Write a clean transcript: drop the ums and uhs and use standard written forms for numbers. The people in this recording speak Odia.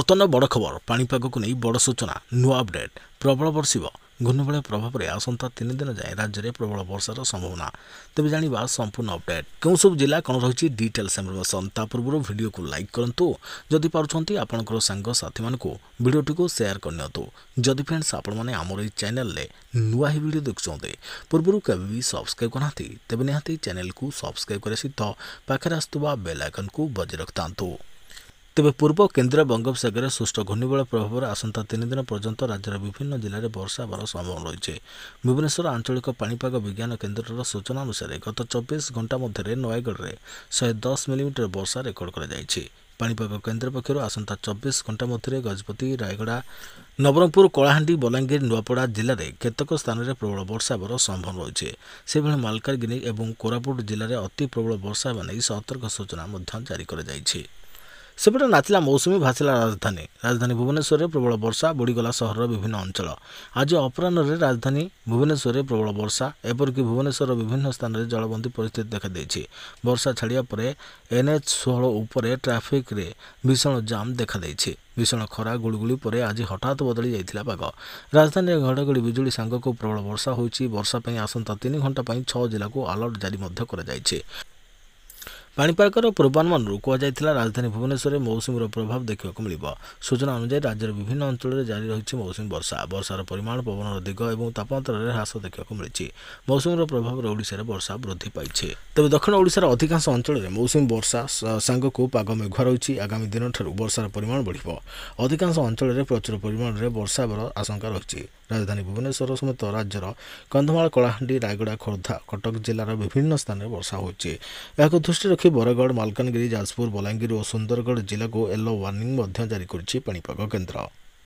ବର୍ତ୍ତମାନ ବଡ଼ ଖବର ପାଣିପାଗକୁ ନେଇ ବଡ଼ ସୂଚନା ନୂଆ ଅପଡେଟ୍ ପ୍ରବଳ ବର୍ଷିବ ଘୂର୍ଣ୍ଣିବଳୟ ପ୍ରଭାବରେ ଆସନ୍ତା 3 ଦିନ ଯାଏଁ ରାଜ୍ୟରେ ପ୍ରବଳ ବର୍ଷାର ସମ୍ଭାବନା। ତେବେ ଜାଣିବା ସମ୍ପୂର୍ଣ୍ଣ ଅପଡେଟ୍ କେଉଁ ସବୁ ଜିଲ୍ଲା କ'ଣ ରହିଛି ଡିଟେଲ୍ସ ଇନଫର୍ମେସନ୍। ତା ପୂର୍ବରୁ ଭିଡ଼ିଓକୁ ଲାଇକ୍ କରନ୍ତୁ, ଯଦି ପାରୁଛନ୍ତି ଆପଣଙ୍କର ସାଙ୍ଗସାଥିମାନଙ୍କୁ ଭିଡ଼ିଓଟିକୁ ସେୟାର କରିନିଅନ୍ତୁ। ଯଦି ଫ୍ରେଣ୍ଡସ୍ ଆପଣମାନେ ଆମର ଏହି ଚ୍ୟାନେଲରେ ନୂଆ ହିଁ ଭିଡ଼ିଓ ଦେଖୁଛନ୍ତି ପୂର୍ବରୁ କେବେ ବି ସବସ୍କ୍ରାଇବ୍ କରିନାହାନ୍ତି ତେବେ ନିହାତି ଚ୍ୟାନେଲକୁ ସବସ୍କ୍ରାଇବ୍ କରିବା ସହିତ ପାଖରେ ଆସୁଥିବା ବେଲ୍ ଆଇକନ୍କୁ ବଜାଇ ରଖିଥାନ୍ତୁ। ତେବେ ପୂର୍ବ କେନ୍ଦ୍ରୀୟ ବଙ୍ଗୋପସାଗରରେ ସୃଷ୍ଟ ଘୂର୍ଣ୍ଣିବଳୟ ପ୍ରଭାବରେ ଆସନ୍ତା 3 ଦିନ ପର୍ଯ୍ୟନ୍ତ ରାଜ୍ୟର ବିଭିନ୍ନ ଜିଲ୍ଲାରେ ବର୍ଷା ହେବାର ସମ୍ଭାବନା ରହିଛି। ଭୁବନେଶ୍ୱର ଆଞ୍ଚଳିକ ପାଣିପାଗ ବିଜ୍ଞାନ କେନ୍ଦ୍ରର ସୂଚନା ଅନୁସାରେ ଗତ 24 ଘଣ୍ଟା ମଧ୍ୟରେ ନୟାଗଡ଼ରେ 110 ମିଲିମିଟର ବର୍ଷା ରେକର୍ଡ କରାଯାଇଛି। ପାଣିପାଗ କେନ୍ଦ୍ର ପକ୍ଷରୁ ଆସନ୍ତା 24 ଘଣ୍ଟା ମଧ୍ୟରେ ଗଜପତି, ରାୟଗଡ଼ା, ନବରଙ୍ଗପୁର, କଳାହାଣ୍ଡି, ବଲାଙ୍ଗୀର, ନୂଆପଡ଼ା ଜିଲ୍ଲାରେ କେତେକ ସ୍ଥାନରେ ପ୍ରବଳ ବର୍ଷା ହେବାର ସମ୍ଭାବନା ରହିଛି। ସେଭଳି ମାଲକାନଗିରି ଏବଂ କୋରାପୁଟ ଜିଲ୍ଲାରେ ଅତି ପ୍ରବଳ ବର୍ଷା ହେବା ନେଇ ସତର୍କ ସୂଚନା ମଧ୍ୟ ଜାରି କରାଯାଇଛି। ସେପଟେ ନାଚିଲା ମୌସୁମୀ, ଭାସିଲା ରାଜଧାନୀ ଭୁବନେଶ୍ୱରରେ ପ୍ରବଳ ବର୍ଷା, ବୁଡ଼ିଗଲା ସହରର ବିଭିନ୍ନ ଅଞ୍ଚଳ। ଆଜି ଅପରାହ୍ନରେ ରାଜଧାନୀ ଭୁବନେଶ୍ୱରରେ ପ୍ରବଳ ବର୍ଷା, ଏପରିକି ଭୁବନେଶ୍ୱରର ବିଭିନ୍ନ ସ୍ଥାନରେ ଜଳବନ୍ଦୀ ପରିସ୍ଥିତି ଦେଖାଦେଇଛି। ବର୍ଷା ଛାଡ଼ିବା ପରେ NH-16 ଉପରେ ଟ୍ରାଫିକ୍ରେ ଭୀଷଣ ଜାମ୍ ଦେଖାଦେଇଛି। ଭୀଷଣ ଖରା ଗୁଳୁଗୁଳି ପରେ ଆଜି ହଠାତ୍ ବଦଳି ଯାଇଥିଲା ପାଗ। ରାଜଧାନୀରେ ଘଡ଼ଘଡ଼ି ବିଜୁଳି ସାଙ୍ଗକୁ ପ୍ରବଳ ବର୍ଷା ହୋଇଛି। ବର୍ଷା ପାଇଁ ଆସନ୍ତା 3 ଘଣ୍ଟା ପାଇଁ 6 ଜିଲ୍ଲାକୁ ଆଲର୍ଟ ଜାରି ମଧ୍ୟ କରାଯାଇଛି। ପାଣିପାଗର ପୂର୍ବାନୁମାନରୁ କୁହାଯାଇଥିଲା ରାଜଧାନୀ ଭୁବନେଶ୍ୱରରେ ମୌସୁମୀର ପ୍ରଭାବ ଦେଖିବାକୁ ମିଳିବ। ସୂଚନା ଅନୁଯାୟୀ ରାଜ୍ୟର ବିଭିନ୍ନ ଅଞ୍ଚଳରେ ଜାରି ରହିଛି ମୌସୁମୀ ବର୍ଷା। ବର୍ଷାର ପରିମାଣ, ପବନର ଦିଗ ଏବଂ ତାପମାତ୍ରାରେ ହ୍ରାସ ଦେଖିବାକୁ ମିଳିଛି। ମୌସୁମୀର ପ୍ରଭାବରେ ଓଡ଼ିଶାରେ ବର୍ଷା ବୃଦ୍ଧି ପାଇଛି। ତେବେ ଦକ୍ଷିଣ ଓଡ଼ିଶାର ଅଧିକାଂଶ ଅଞ୍ଚଳରେ ମୌସୁମୀ ବର୍ଷା ସାଙ୍ଗକୁ ପାଗ ମେଘୁଆ ରହିଛି। ଆଗାମୀ ଦିନଠାରୁ ବର୍ଷାର ପରିମାଣ ବଢ଼ିବ। ଅଧିକାଂଶ ଅଞ୍ଚଳରେ ପ୍ରଚୁର ପରିମାଣରେ ବର୍ଷା ହେବାର ଆଶଙ୍କା ରହିଛି। ରାଜଧାନୀ ଭୁବନେଶ୍ୱର ସମେତ ରାଜ୍ୟର କନ୍ଧମାଳ, କଳାହାଣ୍ଡି, ରାୟଗଡ଼ା, ଖୋର୍ଦ୍ଧା, କଟକ ଜିଲ୍ଲାର ବିଭିନ୍ନ ସ୍ଥାନରେ ବର୍ଷା ହୋଇଛି। ଏହାକୁ ଦୃଷ୍ଟିରେ ରଖି ବରଗଡ଼, ମାଲକାନଗିରି, ଯାଜପୁର, ବଲାଙ୍ଗୀର ଓ ସୁନ୍ଦରଗଡ଼ ଜିଲ୍ଲାକୁ ୟେଲୋ ୱାର୍ଣ୍ଣିଂ ମଧ୍ୟ ଜାରି କରିଛି ପାଣିପାଗ କେନ୍ଦ୍ର।